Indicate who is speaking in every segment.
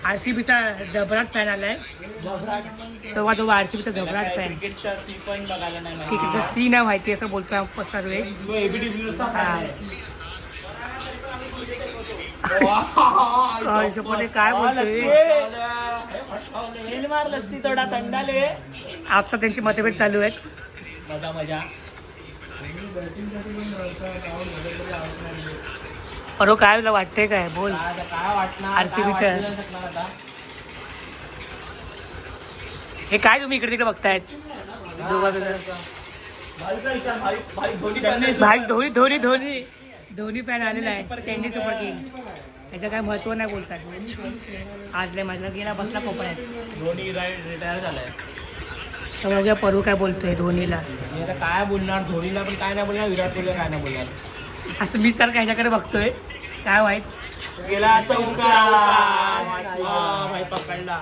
Speaker 1: RCBचा जबराट fan आलाय. तेव्हा तो RCBचा जबराट फॅन.
Speaker 2: क्रिकेटचा सी पण बघायला नाही.
Speaker 1: क्रिकेटचा सी नाही माहिती असं बोलतोय सर्वेश. काय बोलतोय
Speaker 2: मार लस्सी थोडा थंडाले.
Speaker 1: आपसा त्यांची मतभेद चालू आहेत.
Speaker 2: मजा मजा.
Speaker 1: अरे काय तुला वाटतंय काय बोल.
Speaker 2: काय वाटणार
Speaker 1: RCBचं हे काय तुम्ही इकडे तिकडे बघतायत. धोनी फॅन आलेला आहे. चेन्नई सुपर किंग याचं काय महत्व नाही बोलतात. आज लय मजा गेला बसला कोपऱ्यात.
Speaker 2: धोनी रिटायर झालाय.
Speaker 1: तर बघूया परू काय बोलतोय धोनीला.
Speaker 2: काय बोलणार धोनीला पण काय नाही बोलणार. विराट कोहलीला काय नाही बोलणार.
Speaker 1: असं मी तर ह्याच्याकडे बघतोय काय वाईट
Speaker 2: गेला चौका. भाई पकडला.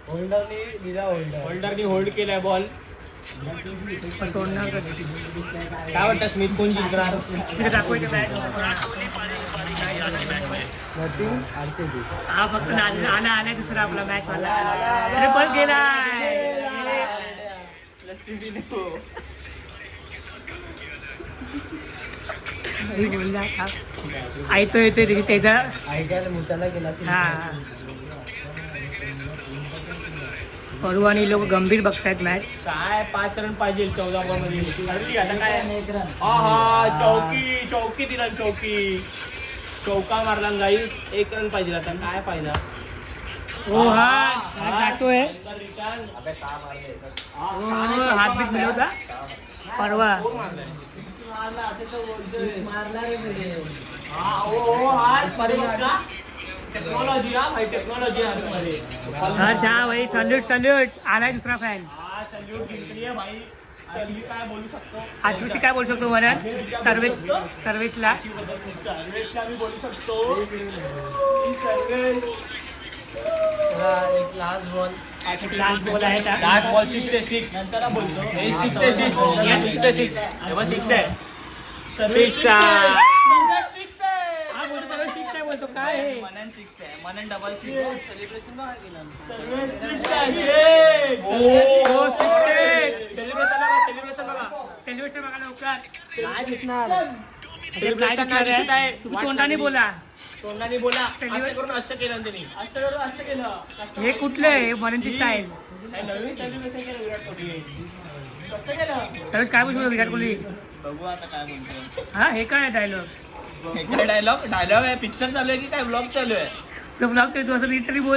Speaker 2: होल्डरनी होल्ड केलाय बॉल.
Speaker 1: सोडणार
Speaker 2: काय वाटतं स्मिथ कोण जिंकणार.
Speaker 1: हा फक्त आला आलाय दुसरा आपला मॅच वाला. अरे पण गेलाय. ऐकतो येतोय त्याचा. हा परू आणि लोक गंभीर बघतायत मॅच.
Speaker 2: काय 5 रन पाहिजे 14 बॉल मध्ये. आता काय हा चौकी चौकी दिला. चौका मारला गाईस. 1 रन पाहिजे. आता काय फायदा.
Speaker 1: हो हा जातोय. हात बीत मिळवता परवा.
Speaker 2: टेक्नॉलॉजी हा भाई. टेक्नॉलॉजी
Speaker 1: हा भाई. सल्यूट आलाय दुसरा फॅन.
Speaker 2: काय बोलू शकतो.
Speaker 1: RCBची काय बोलू शकतो म्हणत सर्वेशला
Speaker 2: मी बोलू शकतो. एक लास्ट बॉल
Speaker 1: आहे.
Speaker 2: लास्ट बॉल 6 से 6 नंतर बोलतो. 6 से 6 6 से 6 तेव्हा 6 आहे.
Speaker 1: 6 बोलतो काय आहे.
Speaker 2: मनन 6 आहे. मनन डबल 6 सेलिब्रेशन बघा केलं.
Speaker 1: सेलिब्रेशन बघा लवकर.
Speaker 2: काय दिसणार.
Speaker 1: तुम्ही तोंडाने बोला.
Speaker 2: असं करून असं केलं त्यांनी. असं करून असं केलं.
Speaker 1: हे कुठलं आहे मननची स्टाईल.
Speaker 2: नवीन सेलिब्रेशन केलं विराट कोहली. कसं केलं.
Speaker 1: सर्वेश काय बोलतो विराट कोहली.
Speaker 2: बघू आता काय बोलतो.
Speaker 1: हा हे काय डायलॉग.
Speaker 2: काय डायलॉग आहे. पिक्चर चालू आहे की काय ब्लॉग चालू आहे.
Speaker 1: ब्लॉग तू असं नीट तरी बोल.